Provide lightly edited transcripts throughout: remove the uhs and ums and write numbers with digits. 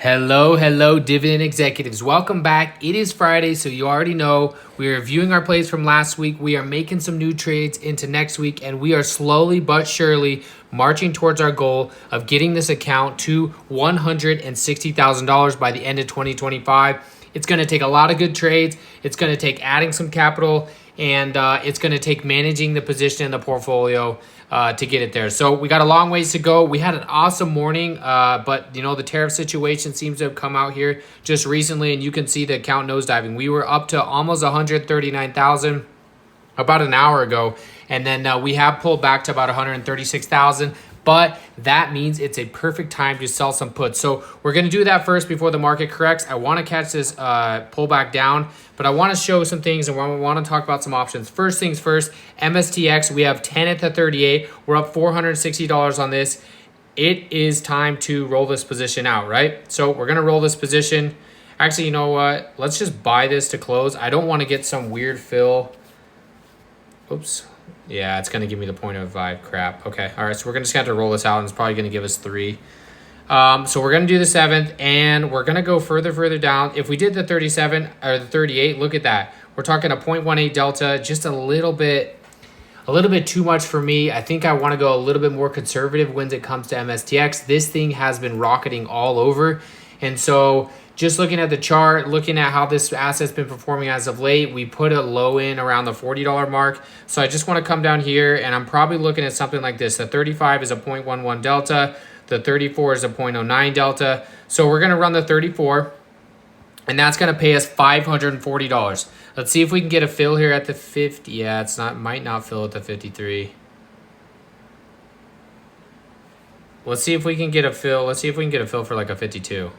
Hello, dividend executives. Welcome back. It is Friday, so you already know we are reviewing our plays from last week. We are making some new trades into next week, and we are slowly but surely marching towards our goal of getting this account to $160,000 by the end of 2025. It's going to take a lot of good trades. It's going to take adding some capital, and it's going to take managing the position in the portfolio to get it there. So we got a long ways to go. We had an awesome morning, but the tariff situation seems to have come out here just recently, and you can see the account nosediving. We were up to almost 139,000 about an hour ago, and then we have pulled back to about 136,000. But that means it's a perfect time to sell some puts. So we're going to do that first before the market corrects. I want to catch this pullback down, but I want to show some things and I want to talk about some options. First things first, MSTX, we have 10 at the 38. We're up $460 on this. It is time to roll this position out, right? So we're going to roll this position. Actually, you know what? Let's just buy this to close. I don't want to get some weird fill. Oops. Yeah, it's going to give me the 0.05 crap. Okay, all right, so we're going to just have to roll this out, and it's probably going to give us 3. So we're going to do the 7th, and we're going to go further down. If we did the 37 or the 38, look at that. We're talking a 0.18 delta, just a little bit too much for me. I think I want to go a little bit more conservative when it comes to MSTX. This thing has been rocketing all over, and so just looking at the chart, looking at how this asset's been performing as of late, we put a low in around the $40 mark. So I just want to come down here, and I'm probably looking at something like this. The 35 is a 0.11 delta. The 34 is a 0.09 delta. So we're going to run the 34, and that's going to pay us $540. Let's see if we can get a fill here at the 50. Yeah, might not fill at the 53. Let's see if we can get a fill. Let's see if we can get a fill for like a 52.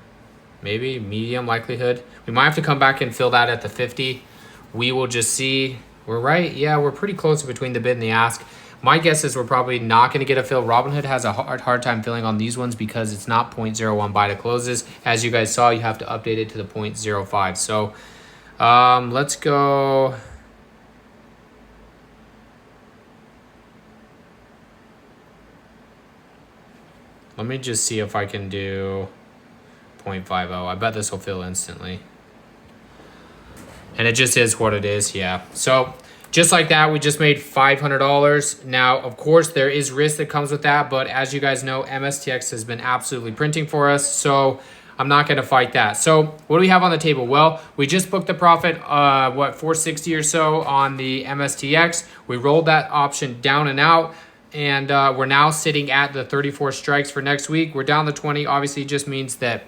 Maybe medium likelihood. We might have to come back and fill that at the 50. We will just see. We're right. Yeah, we're pretty close between the bid and the ask. My guess is we're probably not going to get a fill. Robinhood has a hard time filling on these ones because it's not 0.01 buy to closes. As you guys saw, you have to update it to the 0.05. So let's go. Let me just see if I can do 0.50. I bet this will fill instantly. And it just is what it is, yeah. So just like that, we just made $500. Now, of course, there is risk that comes with that, but as you guys know, MSTX has been absolutely printing for us, so I'm not going to fight that. So what do we have on the table? Well, we just booked the profit, 460 or so on the MSTX. We rolled that option down and out. And we're now sitting at the 34 strikes for next week. We're down to 20. Obviously, it just means that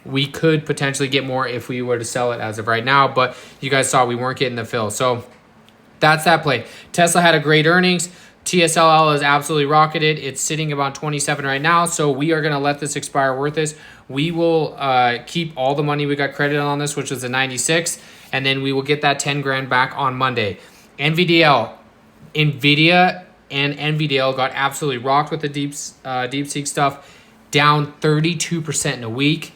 we could potentially get more if we were to sell it as of right now, but you guys saw we weren't getting the fill. So that's that play. Tesla had a great earnings. TSLL is absolutely rocketed. It's sitting about 27 right now, so we are going to let this expire worth this. We will keep all the money we got credited on this, which was the 96, and then we will get that 10 grand back on Monday. Nvidia and NVDL got absolutely rocked with the DeepSeek stuff, down 32% in a week.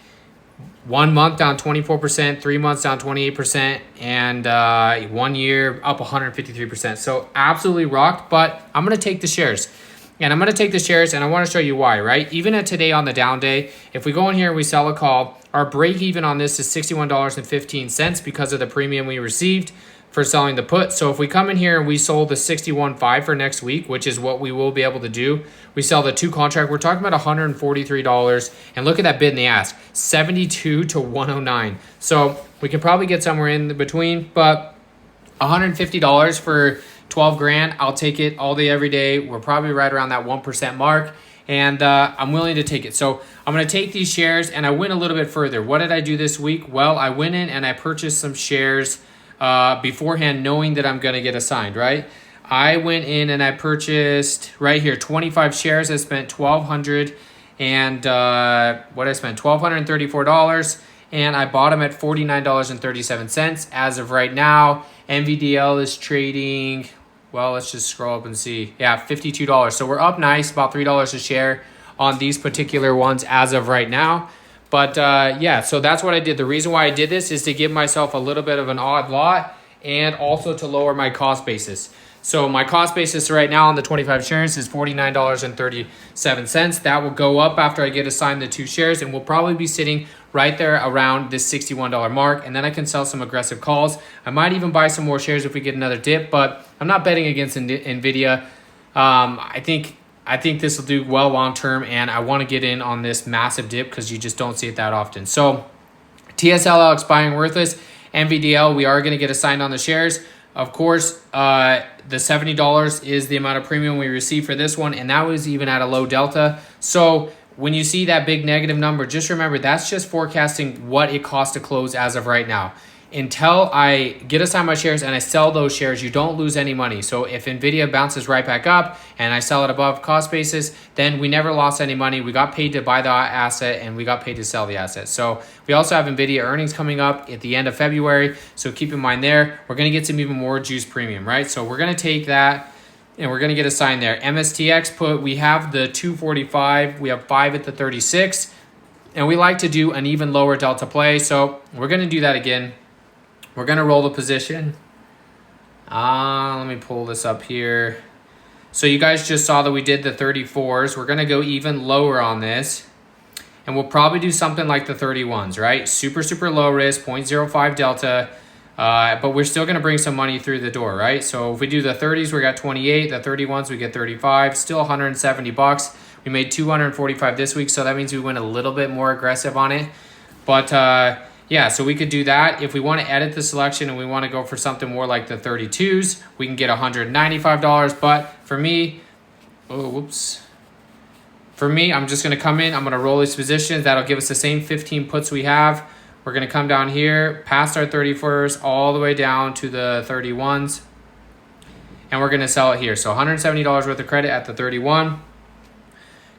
1 month down 24%, 3 months down 28%, and 1 year up 153%. So absolutely rocked, but I'm going to take the shares. And I'm going to take the shares, and I want to show you why, right? Even at today on the down day, if we go in here and we sell a call, our break even on this is $61.15 because of the premium we received for selling the put. So if we come in here and we sold the 61.5 for next week, which is what we will be able to do, we sell the 2 contract, we're talking about $143. And look at that bid and the ask, 72 to 109. So we could probably get somewhere in between, but $150 for 12 grand, I'll take it all day, every day. We're probably right around that 1% mark. And I'm willing to take it. So I'm going to take these shares, and I went a little bit further. What did I do this week? Well, I went in and I purchased some shares beforehand, knowing that I'm going to get assigned, right? I went in and I purchased right here 25 shares. I spent $1,200 and what I spent $1,234, and I bought them at $49.37 as of right now. NVDL is trading, well, let's just scroll up and see. Yeah, $52. So we're up nice, about $3 a share on these particular ones as of right now. But yeah, so that's what I did. The reason why I did this is to give myself a little bit of an odd lot and also to lower my cost basis. So my cost basis right now on the 25 shares is $49.37. That will go up after I get assigned the 2 shares, and we'll probably be sitting right there around this $61 mark. And then I can sell some aggressive calls. I might even buy some more shares if we get another dip, but I'm not betting against Nvidia. I think this will do well long term, and I want to get in on this massive dip because you just don't see it that often. So TSLL expiring worthless. NVDL, we are going to get assigned on the shares. Of course, the $70 is the amount of premium we receive for this one, and that was even at a low delta. So when you see that big negative number, just remember that's just forecasting what it costs to close as of right now. Until I get assigned my shares and I sell those shares, you don't lose any money. So if Nvidia bounces right back up and I sell it above cost basis, then we never lost any money. We got paid to buy the asset and we got paid to sell the asset. So we also have Nvidia earnings coming up at the end of February. So keep in mind there, we're going to get some even more juice premium, right? So we're going to take that and we're going to get assigned there. MSTX put, we have the 245, we have 5 at the 36, and we like to do an even lower delta play. So we're going to do that again. We're going to roll the position. Let me pull this up here. So you guys just saw that we did the 34s. We're going to go even lower on this. And we'll probably do something like the 31s, right? Super, super low risk, 0.05 delta. But we're still going to bring some money through the door, right? So if we do the 30s, we got 28. The 31s, we get 35. Still $170. We made 245 this week. So that means we went a little bit more aggressive on it. But yeah, so we could do that. If we want to edit the selection and we want to go for something more like the 32s, we can get $195. But for me, For me, I'm just going to come in. I'm going to roll these positions. That'll give us the same 15 puts we have. We're going to come down here past our 31st all the way down to the 31s. And we're going to sell it here. So $170 worth of credit at the 31.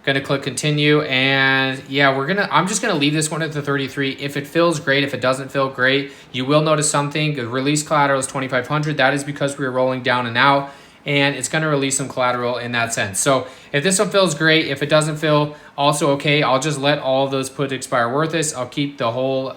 Going to click continue, and yeah, I'm just going to leave this one at the 33. If it feels great, if it doesn't feel great, you will notice something. The release collateral is 2,500. That is because we were rolling down and out, and it's going to release some collateral in that sense. So if this one feels great, if it doesn't feel also okay, I'll just let all of those put expire worthless. I'll keep the whole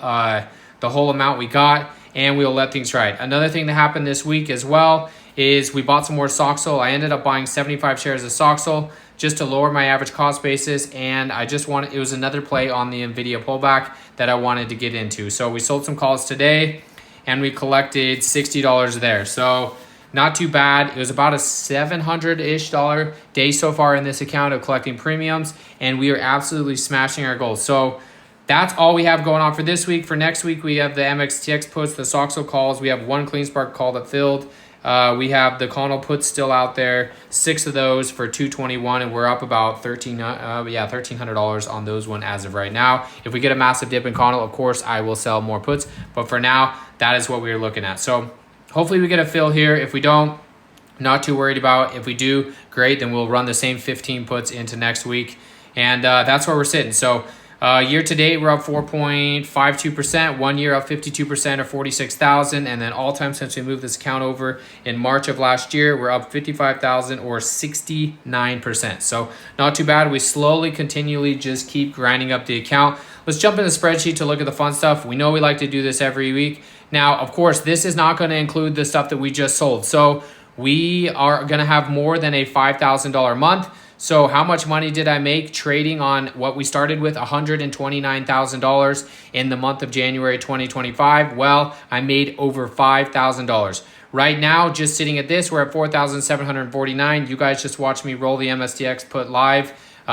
amount we got, and we'll let things ride. Another thing that happened this week as well is we bought some more Soxel. I ended up buying 75 shares of Soxel just to lower my average cost basis, and it was another play on the Nvidia pullback that I wanted to get into. So we sold some calls today, and we collected $60 there. So not too bad. It was about a $700-ish day so far in this account of collecting premiums, and we are absolutely smashing our goals. So that's all we have going on for this week. For next week, we have the MSTX puts, the Soxel calls. We have one CleanSpark call that filled. We have the Connell puts still out there, 6 of those for $221, and we're up about $1,300 on those one as of right now. If we get a massive dip in Connell, of course, I will sell more puts, but for now, that is what we're looking at. So hopefully we get a fill here. If we don't, not too worried about. If we do, great, then we'll run the same 15 puts into next week, and that's where we're sitting. So year to date, we're up 4.52%. 1 year up 52% or 46,000. And then all time since we moved this account over in March of last year, we're up 55,000 or 69%. So not too bad. We slowly, continually just keep grinding up the account. Let's jump in the spreadsheet to look at the fun stuff. We know we like to do this every week. Now, of course, this is not going to include the stuff that we just sold. So we are going to have more than a $5,000 month. So how much money did I make trading on what we started with, $129,000 in the month of January 2025? Well, I made over $5,000. Right now, just sitting at this, we're at 4,749. You guys just watched me roll the MSTX put live.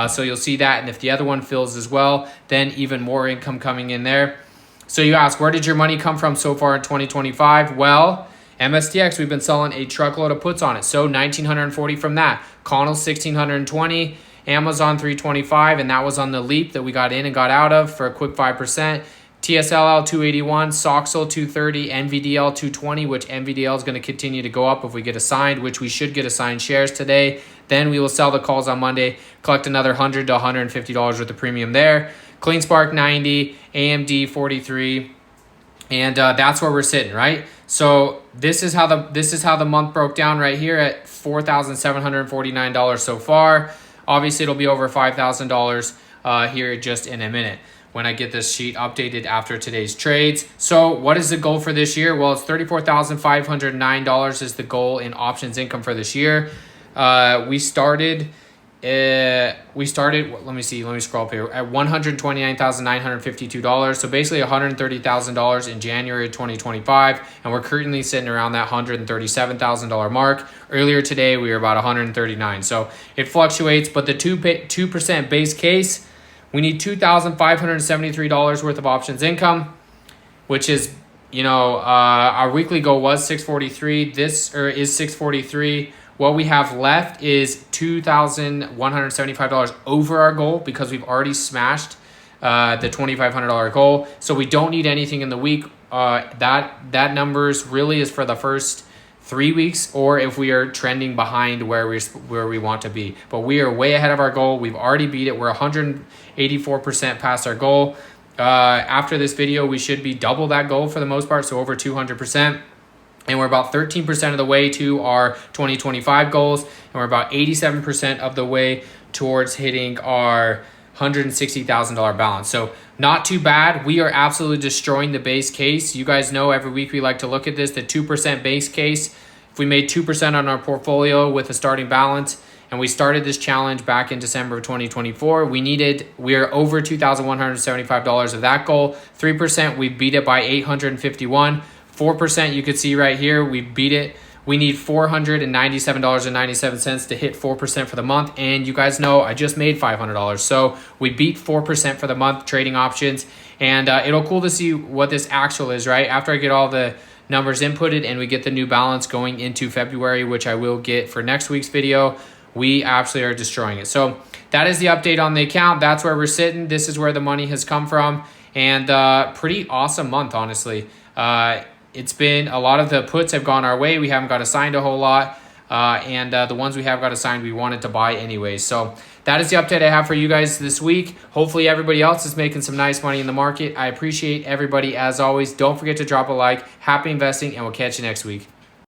So you'll see that. And if the other one fills as well, then even more income coming in there. So you ask, where did your money come from so far in 2025? Well, MSTX, we've been selling a truckload of puts on it. So 1,940 from that. Connell 1,620. Amazon 325, and that was on the leap that we got in and got out of for a quick 5%. TSLL 281, Soxel 230, NVDL 220, which NVDL is going to continue to go up if we get assigned, which we should get assigned shares today. Then we will sell the calls on Monday, collect another $100 to $150 worth of premium there. CleanSpark 90, AMD 43, and that's where we're sitting, right? So this is how the month broke down right here at $4,749 so far. Obviously, it'll be over $5,000 here just in a minute. when I get this sheet updated after today's trades. So what is the goal for this year? Well, it's $34,509 is the goal in options income for this year. We started, let me scroll up here, at $129,952. So basically $130,000 in January of 2025. And we're currently sitting around that $137,000 mark. Earlier today, we were about 139. So it fluctuates, but the 2% base case, we need $2,573 worth of options income, which is, our weekly goal was 643. This is 643. What we have left is $2,175 over our goal because we've already smashed the $2,500 goal. So we don't need anything in the week. That numbers really is for the first 3 weeks, or if we are trending behind where we want to be. But we are way ahead of our goal. We've already beat it. We're 184% past our goal. After this video, we should be double that goal for the most part, so over 200%. And we're about 13% of the way to our 2025 goals, and we're about 87% of the way towards hitting our $160,000 balance. So not too bad. We are absolutely destroying the base case. You guys know every week we like to look at this, the 2% base case. If we made 2% on our portfolio with a starting balance, and we started this challenge back in December of 2024, we are over $2,175 of that goal. 3%, we beat it by 851. 4%, you could see right here, we beat it. We need $497.97 to hit 4% for the month. And you guys know I just made $500. So we beat 4% for the month trading options. And it'll cool to see what this actual is, right? After I get all the numbers inputted and we get the new balance going into February, which I will get for next week's video, we absolutely are destroying it. So that is the update on the account. That's where we're sitting. This is where the money has come from. And pretty awesome month, honestly. It's been a lot of the puts have gone our way. We haven't got assigned a whole lot. And the ones we have got assigned, we wanted to buy anyways. So that is the update I have for you guys this week. Hopefully everybody else is making some nice money in the market. I appreciate everybody as always. Don't forget to drop a like. Happy investing, and we'll catch you next week.